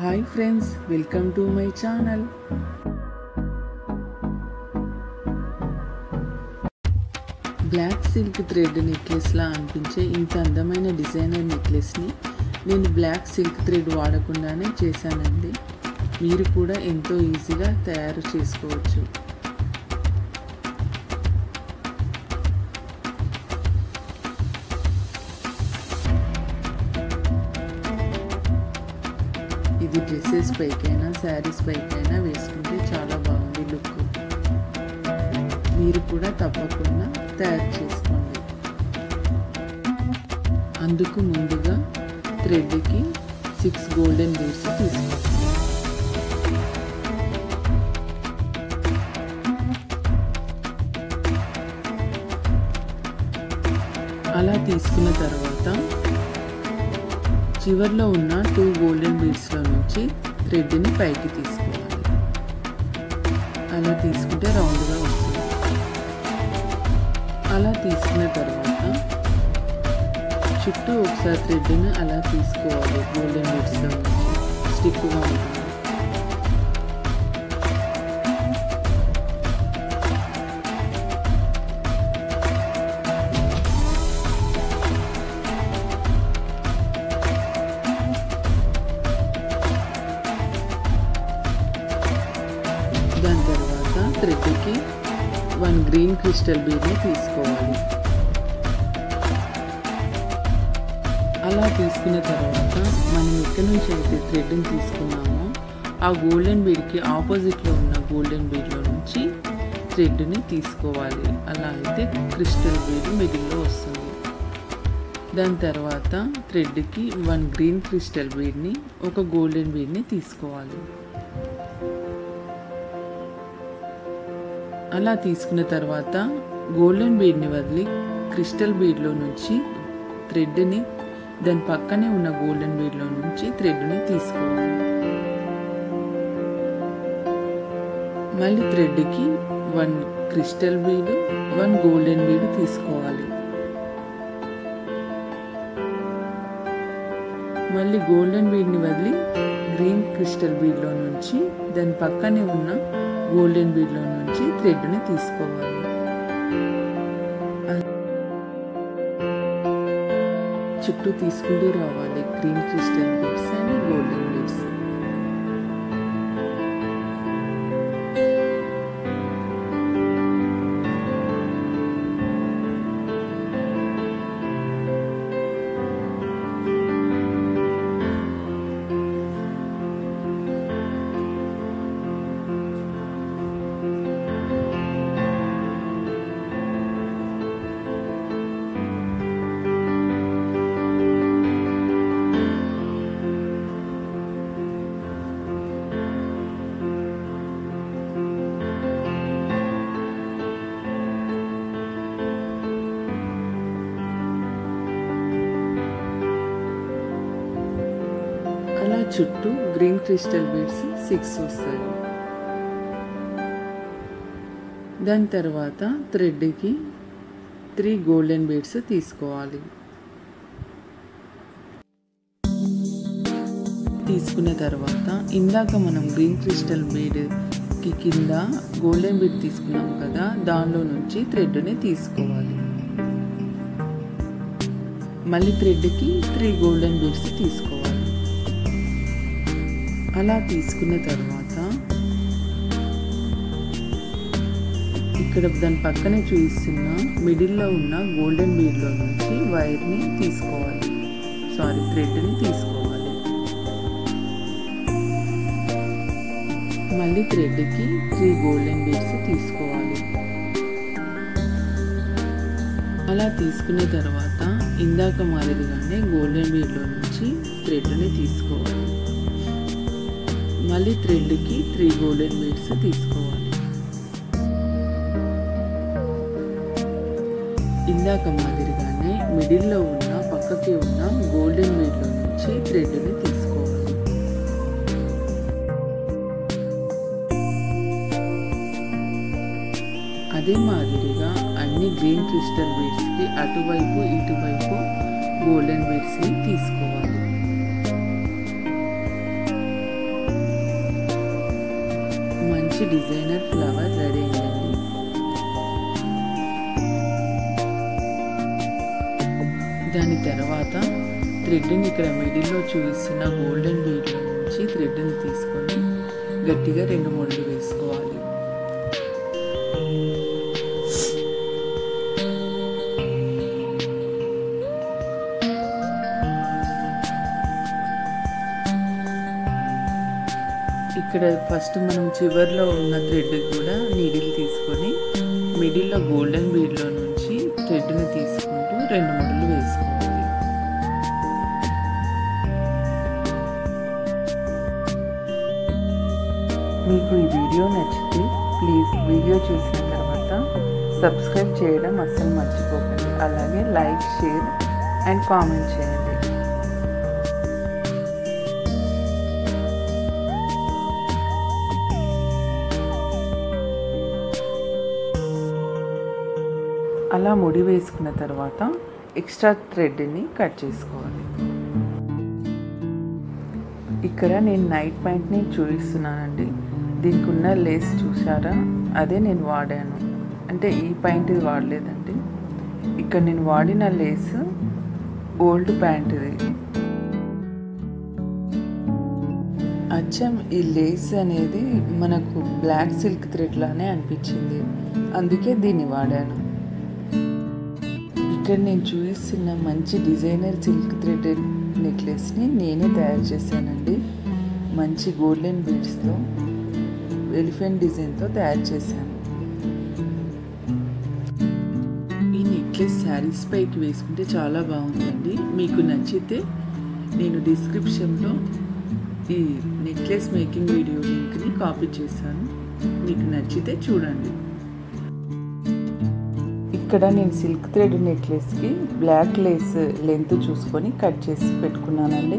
Hi friends, welcome to my channel. Black silk thread necklace లా అనిపించే ఇంత అందమైన డిజైనర్ నెక్లెస్ ని నేను బ్లాక్ సిల్క్ థ్రెడ్ వాడకుండానే చేశానండి. మీరు కూడా ఎంతో ఈజీగా తయారు చేసుకోవచ్చు. ఇది డ్రెస్సెస్ పైకైనా శారీస్ పైకైనా వేసుకుంటే చాలా బాగుంది లుక్. మీరు కూడా తప్పకుండా తయారు చేసుకోండి. అందుకు ముందుగా థ్రెడ్కి 6 గోల్డెన్ బీడ్స్ తీసుకోండి. అలా తీసుకున్న తర్వాత చివర్లో ఉన్న 2 గోల్డెన్ బీడ్స్లో నుంచి థ్రెడ్ని పైకి తీసుకోవాలి. అలా తీసుకుంటే రౌండ్గా వస్తుంది. అలా తీసుకున్న తర్వాత చుట్టూ ఒకసారి థ్రెడ్ని అలా తీసుకోవాలి. గోల్డెన్ బీడ్స్లో నుంచి స్టిఫ్గా ఉంటుంది. దాని తర్వాత థ్రెడ్కి 1 గ్రీన్ క్రిస్టల్ బీడ్ని తీసుకోవాలి. అలా తీసుకున్న తర్వాత మనం ఎక్కడి నుంచి అయితే థ్రెడ్ని తీసుకున్నామో ఆ గోల్డెన్ బీడ్కి ఆపోజిట్లో ఉన్న గోల్డెన్ బీడ్లో నుంచి థ్రెడ్ని తీసుకోవాలి. అలా అయితే క్రిస్టల్ బీడ్ మిడిల్లో వస్తుంది. దాని తర్వాత థ్రెడ్కి 1 గ్రీన్ క్రిస్టల్ బీడ్ని, 1 గోల్డెన్ బీడ్ని తీసుకోవాలి. అలా తీసుకున్న తర్వాత గోల్డెన్ బీడ్ని వదిలి క్రిస్టల్ బీడ్లో నుంచి థ్రెడ్ని, దాని పక్కనే ఉన్న గోల్డెన్ బీడ్లో నుంచి థ్రెడ్ని తీసుకోవాలి. మళ్ళీ థ్రెడ్కి 1 క్రిస్టల్ బీడ్, 1 గోల్డెన్ బీడ్ తీసుకోవాలి. మళ్ళీ గోల్డెన్ బీడ్ని వదిలి గ్రీన్ క్రిస్టల్ బీడ్లో నుంచి దాని పక్కనే ఉన్న గోల్డెన్ బీడ్లో నుంచి థ్రెడ్ని తీసుకోవాలి. చుట్టూ తీసుకుంటూ రావాలి green crystal beads and golden beads. అలా చుట్టూ గ్రీన్ క్రిస్టల్ బీడ్స్ 6 వస్తాయి. దాని తర్వాత థ్రెడ్కి 3 గోల్డెన్ బీడ్స్ తీసుకోవాలి. తీసుకున్న తర్వాత ఇందాక మనం గ్రీన్ క్రిస్టల్ బీడ్కి కింద గోల్డెన్ బీడ్ తీసుకున్నాం కదా, దానిలో నుంచి థ్రెడ్ని తీసుకోవాలి. మళ్ళీ థ్రెడ్కి 3 గోల్డెన్ బీడ్స్ తీసుకోవాలి. అలా తీసుకున్న తర్వాత ఇక్కడ దాని పక్కనే చూపిస్తున్న మిడిల్లో ఉన్న గోల్డెన్ బీడ్లో నుంచి వైర్ని తీసుకోవాలి. థ్రెడ్ని తీసుకోవాలి. మళ్ళీ థ్రెడ్కి 3 గోల్డెన్ బీడ్స్ తీసుకోవాలి. అలా తీసుకున్న తర్వాత ఇందాక మాదిరిగానే గోల్డెన్ బీడ్లో నుంచి థ్రెడ్ని తీసుకోవాలి. మళ్ళీ థ్రెడ్కి 3 గోల్డెన్ బీడ్స్ తీసుకోవాలి. ఇందాక మాదిరిగానే మిడిల్లో ఉన్న పక్కకి ఉన్న గోల్డెన్ బీడ్లో నుంచి థ్రెడ్ని తీసుకోవాలి. అదే మాదిరిగా అన్ని గ్రీన్ క్రిస్టల్ బీడ్స్కి అటువైపు ఇటువైపు గోల్డెన్ బీడ్స్ని తీసుకోవాలి. మంచి డిజైనర్ ఫ్లవర్ రెడీ అయిందండి. దాని తర్వాత థ్రెడ్ని ఇక్కడ మిడిల్లో చూపిస్తున్న గోల్డెన్ బీడ్లో నుంచి థ్రెడ్ని తీసుకొని గట్టిగా 2 ముడులు వేసుకోవాలి. ఇక్కడ ఫస్ట్ మనం చివర్లో ఉన్న థ్రెడ్ కూడా నీడిల్ తీసుకొని మిడిల్లో గోల్డెన్ బీడ్లో నుంచి థ్రెడ్ని తీసుకుంటూ 2 ముడులు వేసుకోవాలి. మీకు ఈ వీడియో నచ్చితే ప్లీజ్ వీడియో చూసిన తర్వాత సబ్స్క్రైబ్ చేయడం అస్సలు మర్చిపోకండి. అలాగే లైక్, షేర్ అండ్ కామెంట్ చేయండి. అలా ముడి వేసుకున్న తర్వాత ఎక్స్ట్రా థ్రెడ్ని కట్ చేసుకోవాలి. ఇక్కడ నేను నైట్ ప్యాంట్ని చూపిస్తున్నానండి. దీనికి ఉన్న లేస్ చూసారా, అదే నేను వాడాను. అంటే ఈ ప్యాంట్ ఇది వాడలేదండి. ఇక్కడ నేను వాడిన లేస్ ఓల్డ్ ప్యాంట్ది. అచ్చం ఈ లేస్ అనేది మనకు బ్లాక్ సిల్క్ థ్రెడ్ లానే అనిపించింది, అందుకే దీన్ని వాడాను. ఇక్కడ నేను చూపిస్తున్న మంచి డిజైనర్ సిల్క్ థ్రెడ్ నెక్లెస్ని నేనే తయారు చేశానండి. మంచి గోల్డెన్ బీడ్స్తో ఎలిఫెంట్ డిజైన్తో తయారు చేశాను. ఈ నెక్లెస్ శారీస్ పైకి వేసుకుంటే చాలా బాగుందండి. మీకు నచ్చితే నేను డిస్క్రిప్షన్లో ఈ నెక్లెస్ మేకింగ్ వీడియో లింక్ని కాపీ చేశాను. మీకు నచ్చితే చూడండి. ఇక్కడ నేను సిల్క్ థ్రెడ్ నెక్లెస్కి బ్లాక్ లేస్ లెంత్ చూసుకొని కట్ చేసి పెట్టుకున్నానండి.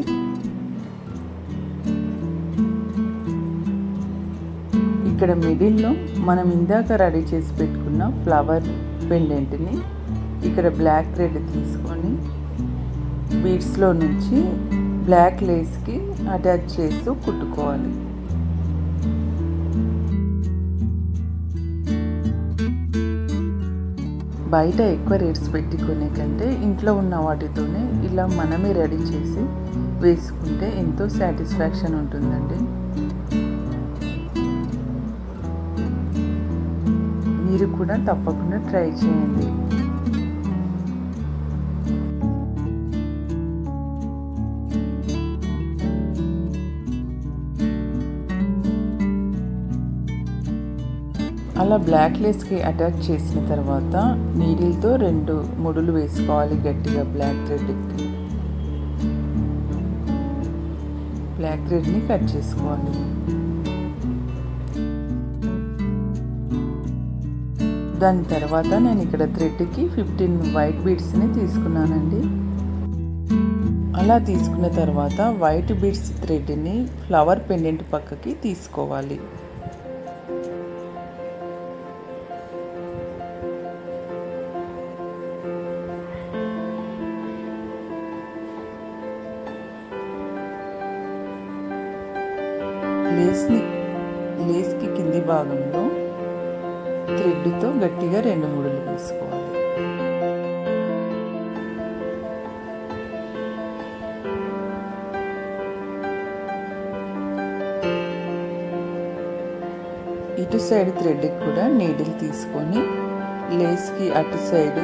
ఇక్కడ మిడిల్లో మనం ఇందాక రెడీ చేసి పెట్టుకున్న ఫ్లవర్ పెండెంట్ని ఇక్కడ బ్లాక్ థ్రెడ్ తీసుకొని బీడ్స్లో నుంచి బ్లాక్ లేస్కి అటాచ్ చేస్తూ కుట్టుకోవాలి. బయట ఎక్కువ రేట్స్ పెట్టుకునే కంటే ఇంట్లో ఉన్న వాటితోనే ఇలా మనమే రెడీ చేసి వేసుకుంటే ఎంతో సాటిస్ఫాక్షన్ ఉంటుందండి. మీరు కూడా తప్పకుండా ట్రై చేయండి. అలా బ్లాక్ లేస్కి అటాచ్ చేసిన తర్వాత నీడిల్తో 2 ముడులు వేసుకోవాలి గట్టిగా. బ్లాక్ థ్రెడ్ని కట్ చేసుకోవాలి. దాని తర్వాత నేను ఇక్కడ థ్రెడ్కి 15 వైట్ బీడ్స్ని తీసుకున్నానండి. అలా తీసుకున్న తర్వాత వైట్ బీడ్స్ థ్రెడ్ని ఫ్లవర్ పెండెంట్ పక్కకి తీసుకోవాలి. లేస్కి కింది భాగంలో థ్రెడ్తో గట్టిగా 2 ముడులు వేసుకోవాలి. ఇటు సైడ్ థ్రెడ్కి కూడా నీడిల్ తీసుకొని లేస్కి అటు సైడ్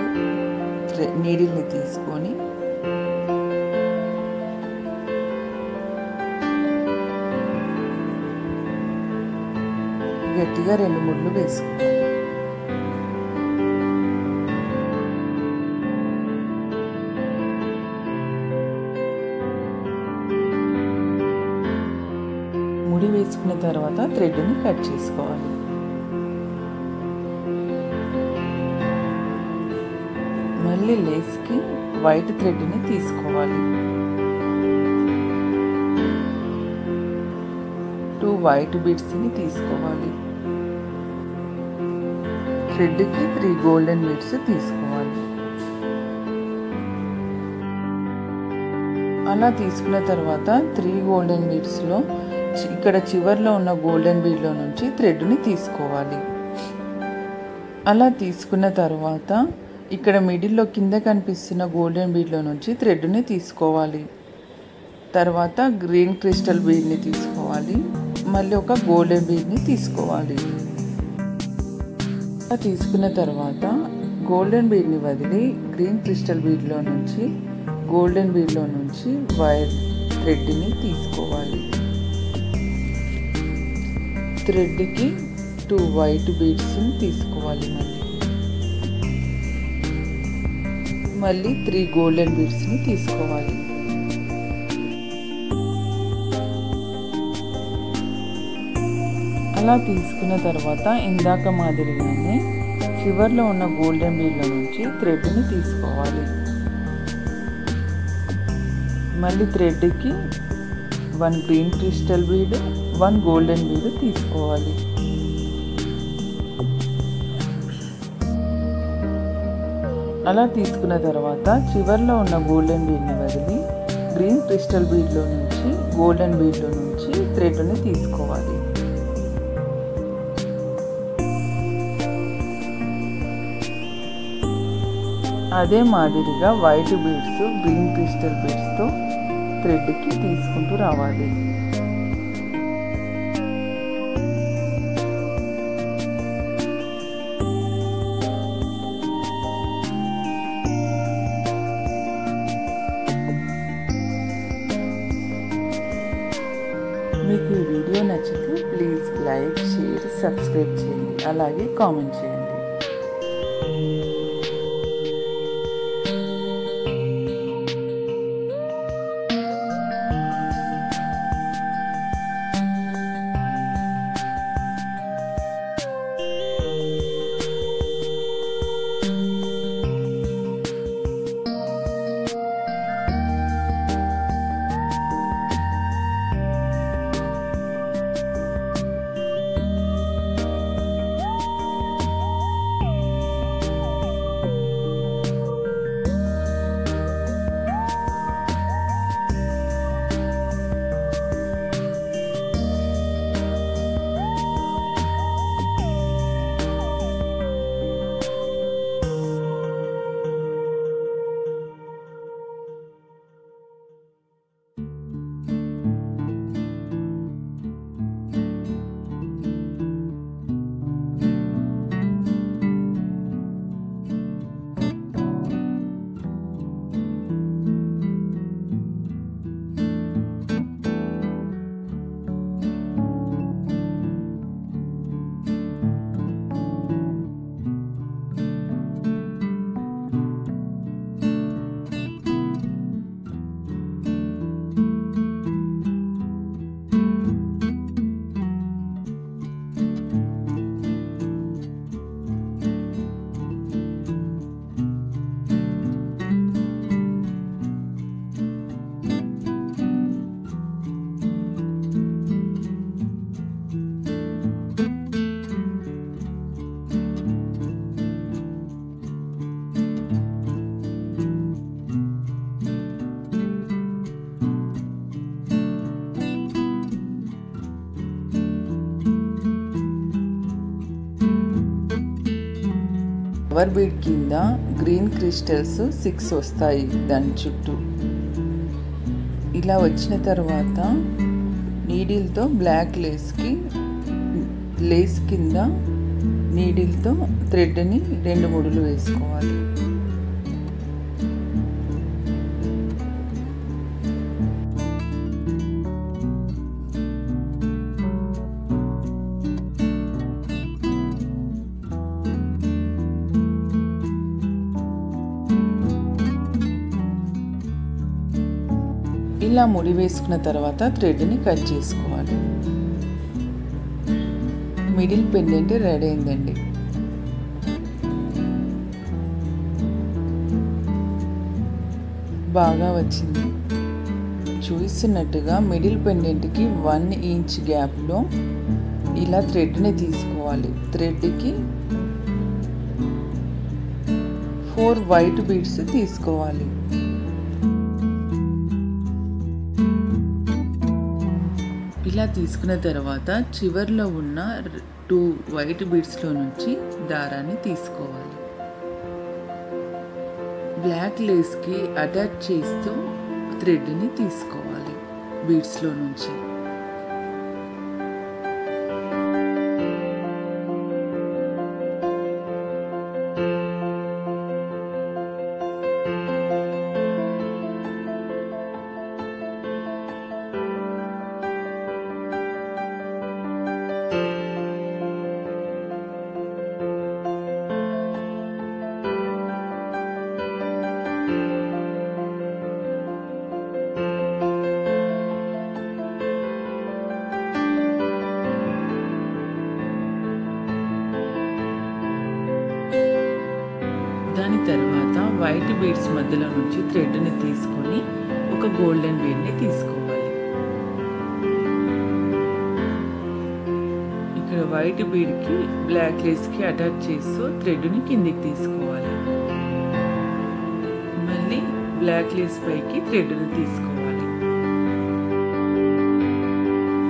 నీడిల్ని తీసుకొని గట్టిగా 2 ముడులు వేసుకోవాలి. ముడి వేసుకున్న తర్వాత థ్రెడ్ని కట్ చేసుకోవాలి. మళ్ళీ లేస్కి వైట్ థ్రెడ్ని తీసుకోవాలి. 2 వైట్ బీడ్స్ని తీసుకోవాలి. థ్రెడ్కి 3 గోల్డెన్ బీడ్స్ తీసుకోవాలి. అలా తీసుకున్న తర్వాత 3 గోల్డెన్ బీడ్స్లో ఇక్కడ చివర్లో ఉన్న గోల్డెన్ బీడ్లో నుంచి థ్రెడ్ని తీసుకోవాలి. అలా తీసుకున్న తర్వాత ఇక్కడ మిడిల్లో కింద కనిపిస్తున్న గోల్డెన్ బీడ్లో నుంచి థ్రెడ్ని తీసుకోవాలి. తర్వాత గ్రీన్ క్రిస్టల్ బీడ్ని తీసుకోవాలి. మళ్ళీ ఒక గోల్డెన్ బీడ్ని తీసుకోవాలి. అలా తీసుకున్న తర్వాత గోల్డెన్ బీడ్ని వదిలి గ్రీన్ క్రిస్టల్ బీడ్లో నుంచి గోల్డెన్ బీడ్లో నుంచి వైట్ థ్రెడ్ని తీసుకోవాలి. థ్రెడ్కి 2 వైట్ బీడ్స్ని తీసుకోవాలి. మళ్ళీ 3 గోల్డెన్ బీడ్స్ని తీసుకోవాలి. అలా తీసుకున్న తర్వాత ఇందాక మాదిరిగానే చివర్లో ఉన్న గోల్డెన్ బీడ్లో నుంచి థ్రెడ్ని తీసుకోవాలి. మళ్ళీ థ్రెడ్కి 1 green crystal bead 1 golden bead తీసుకోవాలి. అలా తీసుకున్న తర్వాత చివర్లో ఉన్న గోల్డెన్ బీడ్ని వదిలి గ్రీన్ క్రిస్టల్ బీడ్లో నుంచి గోల్డెన్ బీడ్లో నుంచి థ్రెడ్ని తీసుకోవాలి. అదే మాదిరిగా వైట్ బీడ్స్ గ్రీన్ క్రిస్టల్ బీడ్స్తో థ్రెడ్కి తీసుకుంటూ రావాలి. మీకు ఈ వీడియో నచ్చితే ప్లీజ్ లైక్, షేర్, సబ్స్క్రైబ్ చేయండి. అలాగే కామెంట్ చేయండి. ఫ్లవర్ బీడ్ కింద గ్రీన్ క్రిస్టల్స్ 6 వస్తాయి దాని చుట్టూ. ఇలా వచ్చిన తర్వాత నీడిల్తో బ్లాక్ లేస్ కింద నీడిల్తో థ్రెడ్ని 2 ముడులు వేసుకోవాలి. ఇలా ముడి వేసుకున్న తర్వాత థ్రెడ్ని కట్ చేసుకోవాలి. మిడిల్ పెండెంట్ రెడీ అయిందండి. బాగా వచ్చింది. చూస్తున్నట్టుగా మిడిల్ పెండెంట్కి 1 ఇంచ్ గ్యాప్లో ఇలా థ్రెడ్ని తీసుకోవాలి. థ్రెడ్కి 4 వైట్ బీడ్స్ తీసుకోవాలి. ఇలా తీసుకున్న తర్వాత చివర్లో ఉన్న 2 వైట్ బీడ్స్లో నుంచి దారాన్ని తీసుకోవాలి. బ్లాక్ లేస్కి అటాచ్ చేస్తూ థ్రెడ్ని తీసుకోవాలి బీడ్స్లో నుంచి. దాని తర్వాత వైట్ బీడ్స్ మధ్యలో నుంచి థ్రెడ్ని తీసుకొని ఒక గోల్డెన్ బీడ్ని తీసుకోవాలి. ఇక్కడ వైట్ బీడ్కి బ్లాక్ లేస్కి అటాచ్ చేస్తూ థ్రెడ్ని కిందికి తీసుకోవాలి. మళ్ళీ బ్లాక్ లేస్ పైకి థ్రెడ్ని తీసుకోవాలి.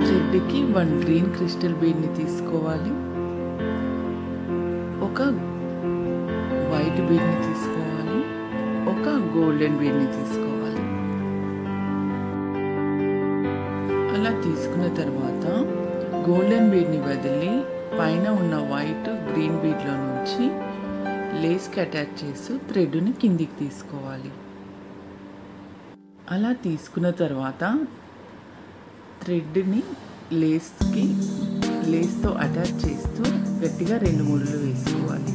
థ్రెడ్కి 1 గ్రీన్ క్రిస్టల్ బీడ్ని తీసుకోవాలి. ఒక వైట్ బీడ్ని తీసుకోవాలి. ఒక గోల్డెన్ బీడ్ని తీసుకోవాలి. అలా తీసుకున్న తర్వాత గోల్డెన్ బీడ్ని వదిలి పైన ఉన్న వైట్ గ్రీన్ బీడ్లో నుంచి లేస్కి అటాచ్ చేస్తూ థ్రెడ్ని కిందికి తీసుకోవాలి. అలా తీసుకున్న తర్వాత థ్రెడ్ని లేస్తో అటాచ్ చేస్తూ గట్టిగా 2 ముడులు వేసుకోవాలి.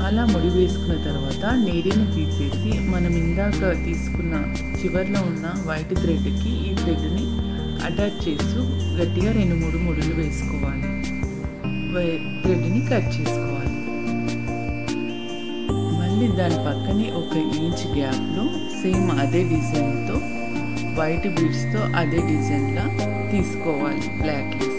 అలా ముడి వేసుకున్న తర్వాత నీడిని తీసేసి మనం ఇందాక తీసుకున్న చివర్లో ఉన్న వైట్ థ్రెడ్కి ఈ థ్రెడ్ని అటాచ్ చేస్తూ గట్టిగా 2-3 ముడులు వేసుకోవాలి. థ్రెడ్ని కట్ చేసుకోవాలి. మళ్ళీ దాని పక్కనే 1 ఇంచ్ గ్యాప్లో సేమ్ అదే డిజైన్తో వైట్ బీడ్స్తో అదే డిజైన్లా తీసుకోవాలి బ్లాక్ లేస్కి.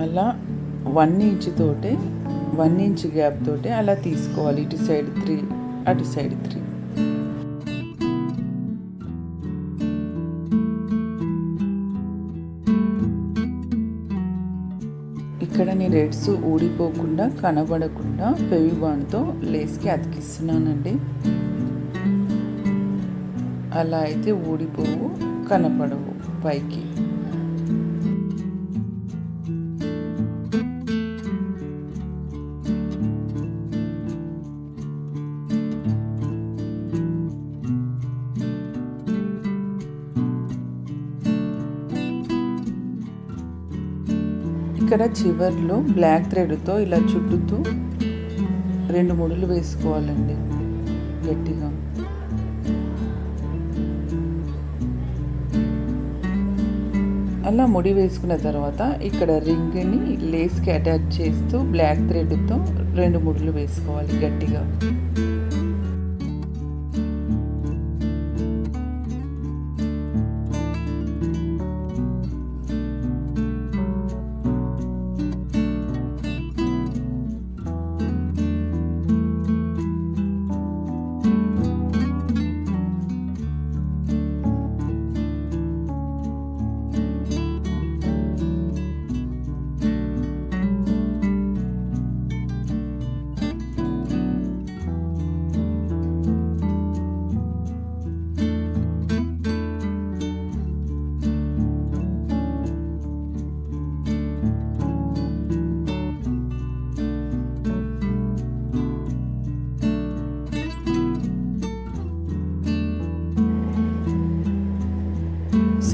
అలా 1 ఇంచ్ తోటే 1 ఇంచ్ గ్యాప్ తోటే అలా తీసుకోవాలి. ఇటు సైడ్ 3 అటు సైడ్ 3. ఇక్కడ నేను రెడ్స్ ఊడిపోకుండా కనబడకుండా ఫెవిబాండ్తో లేస్కి అతికిస్తున్నానండి. అలా అయితే ఊడిపోవు, కనపడవు. పైకి. ఇక్కడ చివర్లో బ్లాక్ థ్రెడ్తో ఇలా చుట్టుతూ 2 ముడులు వేసుకోవాలండి గట్టిగా. అలా ముడి వేసుకున్న తర్వాత ఇక్కడ రింగ్ని లేస్కి అటాచ్ చేస్తూ బ్లాక్ థ్రెడ్తో 2 ముడులు వేసుకోవాలి గట్టిగా.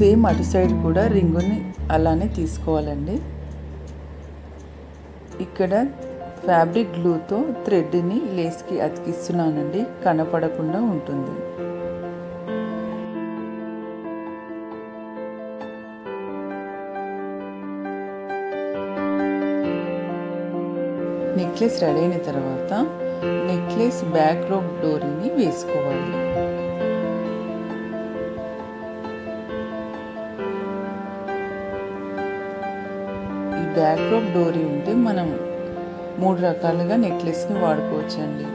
సేమ్ అటు సైడ్ కూడా రింగుని అలానే తీసుకోవాలండి. ఇక్కడ ఫ్యాబ్రిక్ గ్లూతో థ్రెడ్ని లేస్కి అతికిస్తున్నానండి, కనపడకుండా ఉంటుంది. నెక్లెస్ రెడీ అయిన తర్వాత నెక్లెస్ బ్యాక్ రోప్ డోరీని వేసుకోవాలి. బ్యాక్ రోప్ డోరీ ఉంటే మనం 3 రకాలుగా నెక్లెస్ని వాడుకోవచ్చండి.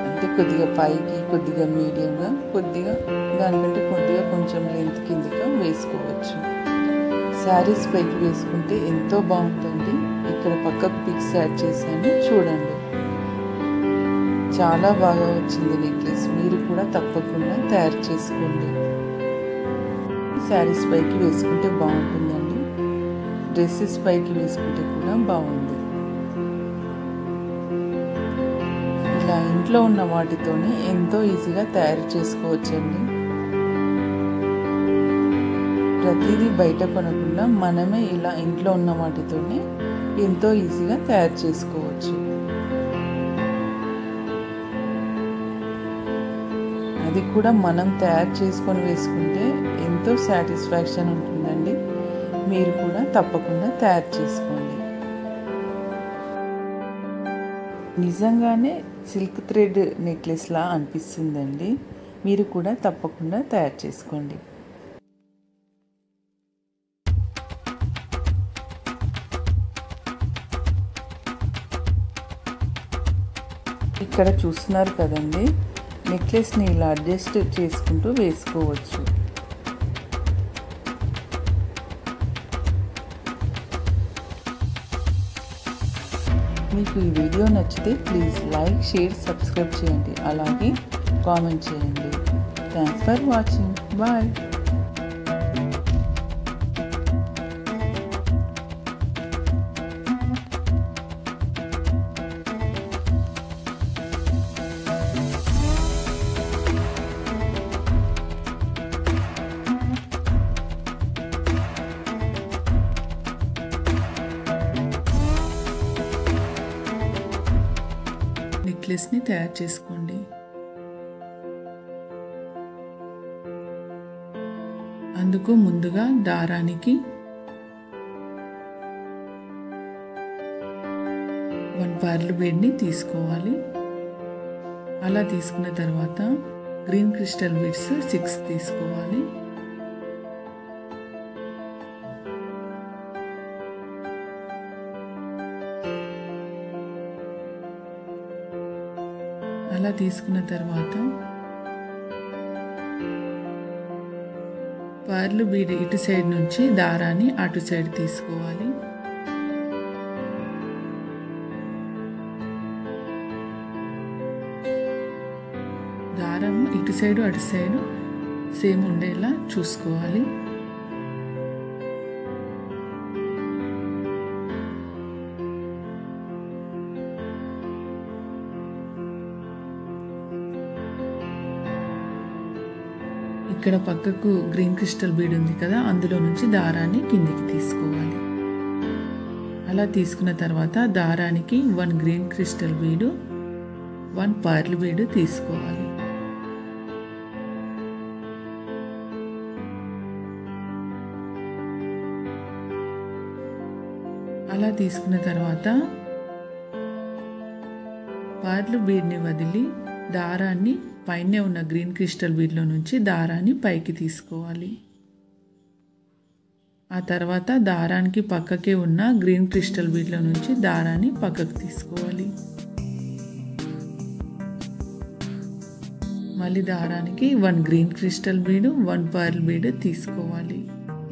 అంటే కొద్దిగా పైకి, కొద్దిగా మీడియంగా, కొద్దిగా దానికంటే కొద్దిగా కొంచెం లెంత్ కిందిగా వేసుకోవచ్చు. శారీస్ పైకి వేసుకుంటే ఎంతో బాగుంటుంది. ఇక్కడ పక్కకు పిక్స్ యాడ్ చేశాను, చూడండి. చాలా బాగా వచ్చింది నెక్లెస్. మీరు కూడా తప్పకుండా తయారు చేసుకోండి. శారీస్ పైకి వేసుకుంటే బాగుంటుందండి. డ్రెస్సెస్ పైకి వేసుకుంటే కూడా బాగుంది. ఇలా ఇంట్లో ఉన్న వాటితోనే ఎంతో ఈజీగా తయారు చేసుకోవచ్చండి. ప్రతిదీ బయట కొనకుండా మనమే ఇలా ఇంట్లో ఉన్న వాటితోనే ఎంతో ఈజీగా తయారు చేసుకోవచ్చు. అది కూడా మనం తయారు చేసుకొని వేసుకుంటే ఎంతో సాటిస్ఫాక్షన్ ఉంటుందండి. మీరు కూడా తప్పకుండా తయారు చేసుకోండి. నిజంగానే సిల్క్ థ్రెడ్ నెక్లెస్లా అనిపిస్తుందండి. మీరు కూడా తప్పకుండా తయారు చేసుకోండి. ఇక్కడ చూస్తున్నారు కదండి, నెక్లెస్ని ఇలా అడ్జస్ట్ చేసుకుంటూ వేసుకోవచ్చు. మీకు ఈ వీడియో నచ్చితే ప్లీజ్ లైక్, షేర్, సబ్స్క్రైబ్ చేయండి. అలాగే కామెంట్ చేయండి. Thanks for watching. బాయ్. నెక్లెస్ని తయారు చేసుకోండి. అందుకు ముందుగా దారానికి 1 పర్ల్ బీడ్ని తీసుకోవాలి. అలా తీసుకున్న తర్వాత గ్రీన్ క్రిస్టల్ బీడ్స్ 6 తీసుకోవాలి. అలా తీసుకున్న తర్వాత పర్ల్ బీడ్ ఇటు సైడ్ నుంచి దారాన్ని అటు సైడ్ తీసుకోవాలి. దారం ఇటు సైడు అటు సైడు సేమ్ ఉండేలా చూసుకోవాలి. ఇక్కడ పక్కకు గ్రీన్ క్రిస్టల్ బీడ్ ఉంది కదా, అందులో నుంచి దారాన్ని కిందికి తీసుకోవాలి. అలా తీసుకున్న తర్వాత దారానికి 1 గ్రీన్ క్రిస్టల్ బీడు 1 పర్ల్ బీడు తీసుకోవాలి. అలా తీసుకున్న తర్వాత పర్ల్ బీడ్ని వదిలి దారాన్ని పైనే ఉన్న గ్రీన్ క్రిస్టల్ బీడ్లో నుంచి దారాన్ని పైకి తీసుకోవాలి. ఆ తర్వాత దారానికి పక్కకే ఉన్న గ్రీన్ క్రిస్టల్ బీడ్లో నుంచి దారాన్ని పక్కకు తీసుకోవాలి. మళ్ళీ దారానికి 1 గ్రీన్ క్రిస్టల్ బీడు 1 పర్ల్ బీడ్ తీసుకోవాలి.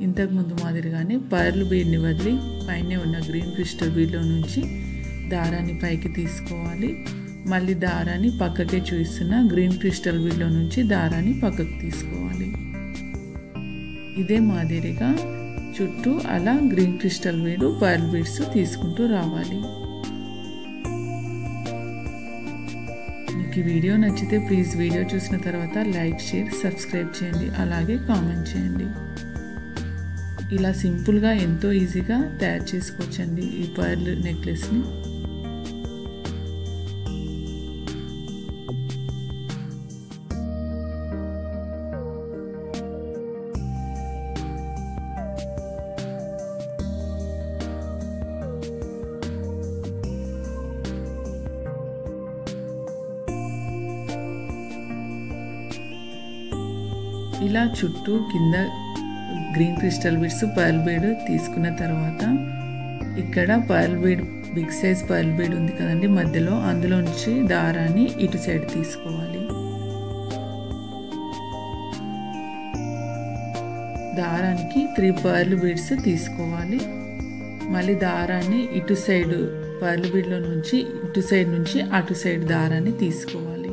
ఇంతకుముందు మాదిరిగానే పర్ల్ బీడ్ని వదిలి పైనే ఉన్న గ్రీన్ క్రిస్టల్ బీడ్లో నుంచి దారాన్ని పైకి తీసుకోవాలి. మళ్ళీ దారాన్ని పక్కకే చూపిస్తున్న గ్రీన్ క్రిస్టల్ బీడ్లో నుంచి దారాన్ని పక్కకు తీసుకోవాలి. ఇదే మాదిరిగా చుట్టూ అలా green crystal bead pearl beads తీసుకుంటూ రావాలి. మీకు ఈ వీడియో నచ్చితే ప్లీజ్ వీడియో చూసిన తర్వాత లైక్, షేర్, సబ్స్క్రైబ్ చేయండి. అలాగే కామెంట్ చేయండి. ఇలా సింపుల్గా ఎంతో ఈజీగా తయారు చేసుకోవచ్చండి ఈ పర్ల్ నెక్లెస్ని. ఇలా చుట్టూ కింద green crystal beads pearl bead తీసుకున్న తర్వాత ఇక్కడ pearl bead big size pearl bead ఉంది కదండి మధ్యలో, అందులోంచి దారాన్ని ఇటు సైడ్ తీసుకోవాలి. దారానికి 3 పర్ల్ బీడ్స్ తీసుకోవాలి. మళ్ళీ దారాన్ని ఇటు సైడ్ పర్ల్ బీడ్లో నుంచి ఇటు సైడ్ నుంచి అటు సైడ్ దారాన్ని తీసుకోవాలి.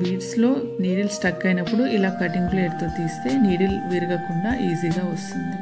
బీడ్స్లో నీడిల్ స్టక్ అయినప్పుడు ఇలా కటింగ్ ప్లేట్తో తీస్తే నీడిల్ విరగకుండా ఈజీగా వస్తుంది.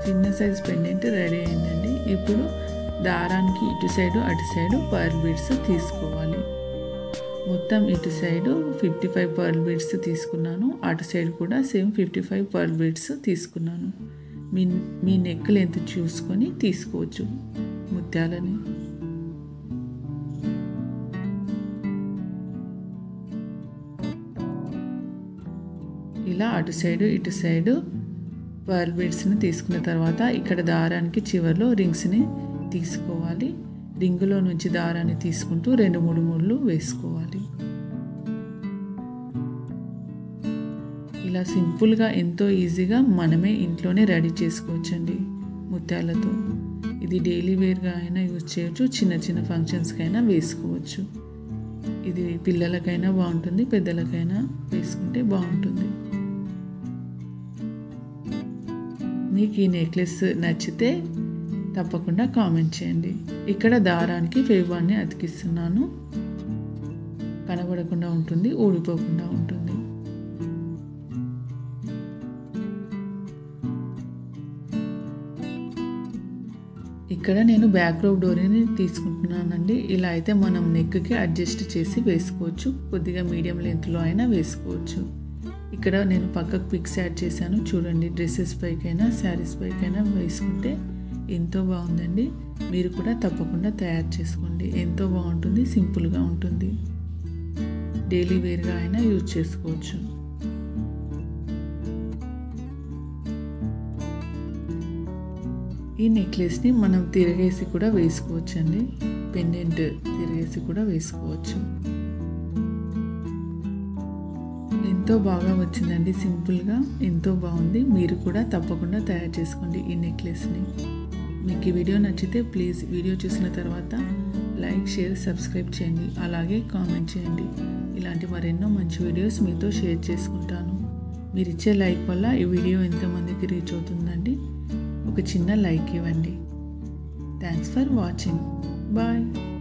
చిన్న సైజ్ పెండెంట్ రెడీ అయిందండి. ఇప్పుడు దారానికి ఇటు సైడు అటు సైడు పర్ల్ బీడ్స్ తీసుకోవాలి. మొత్తం ఇటు సైడు 55 పర్ల్ బీడ్స్ తీసుకున్నాను, అటు సైడ్ కూడా సేమ్ 55 పర్ల్ బీడ్స్ తీసుకున్నాను. మీ నెక్ లెంత్ చూసుకొని తీసుకోవచ్చు ముత్యాలని. ఇలా అటు సైడు ఇటు సైడు పర్ల్ బీడ్స్ని తీసుకున్న తర్వాత ఇక్కడ దారానికి చివరిలో రింగ్స్ని తీసుకోవాలి. రింగులో నుంచి దారాన్ని తీసుకుంటూ 2-3 ముళ్ళు వేసుకోవాలి. ఇలా సింపుల్గా ఎంతో ఈజీగా మనమే ఇంట్లోనే రెడీ చేసుకోవచ్చండి ముత్యాలతో. ఇది డైలీ వేర్గా అయినా యూజ్ చేయొచ్చు, చిన్న చిన్న ఫంక్షన్స్కైనా వేసుకోవచ్చు. ఇది పిల్లలకైనా బాగుంటుంది, పెద్దలకైనా వేసుకుంటే బాగుంటుంది. మీకు ఈ నెక్లెస్ నచ్చితే తప్పకుండా కామెంట్ చేయండి. ఇక్కడ దారానికి ఫెవిబాండ్ని అతికిస్తున్నాను, కనబడకుండా ఉంటుంది, ఊడిపోకుండా ఉంటుంది. ఇక్కడ నేను బ్యాక్ రోప్ డోరీని తీసుకుంటున్నానండి. ఇలా అయితే మనం నెక్కి అడ్జస్ట్ చేసి వేసుకోవచ్చు, కొద్దిగా మీడియం లెంత్లో అయినా వేసుకోవచ్చు. ఇక్కడ నేను పక్కకు పిక్స్ యాడ్ చేశాను చూడండి. డ్రెస్సెస్ పైకైనా శారీస్ పైకైనా వేసుకుంటే ఎంతో బాగుందండి. మీరు కూడా తప్పకుండా తయారు చేసుకోండి, ఎంతో బాగుంటుంది, సింపుల్గా ఉంటుంది. డైలీ వేర్గా అయినా యూజ్ చేసుకోవచ్చు. ఈ నెక్లెస్ని మనం తిరగేసి కూడా వేసుకోవచ్చండి, పెండెంట్ తిరిగేసి కూడా వేసుకోవచ్చు. ఎంతో బాగా వచ్చిందండి. సింపుల్గా ఎంతో బాగుంది. మీరు కూడా తప్పకుండా తయారు చేసుకోండి ఈ నెక్లెస్ని. మీకు ఈ వీడియో నచ్చితే ప్లీజ్ వీడియో చూసిన తర్వాత లైక్, షేర్, సబ్స్క్రైబ్ చేయండి. అలాగే కామెంట్ చేయండి. ఇలాంటి మరెన్నో మంచి వీడియోస్ మీతో షేర్ చేసుకుంటాను. మీరు ఇచ్చే లైక్ వల్ల ఈ వీడియో ఎంతమందికి రీచ్ అవుతుందండి. ఒక చిన్న లైక్ ఇవ్వండి. Thanks for watching. బాయ్.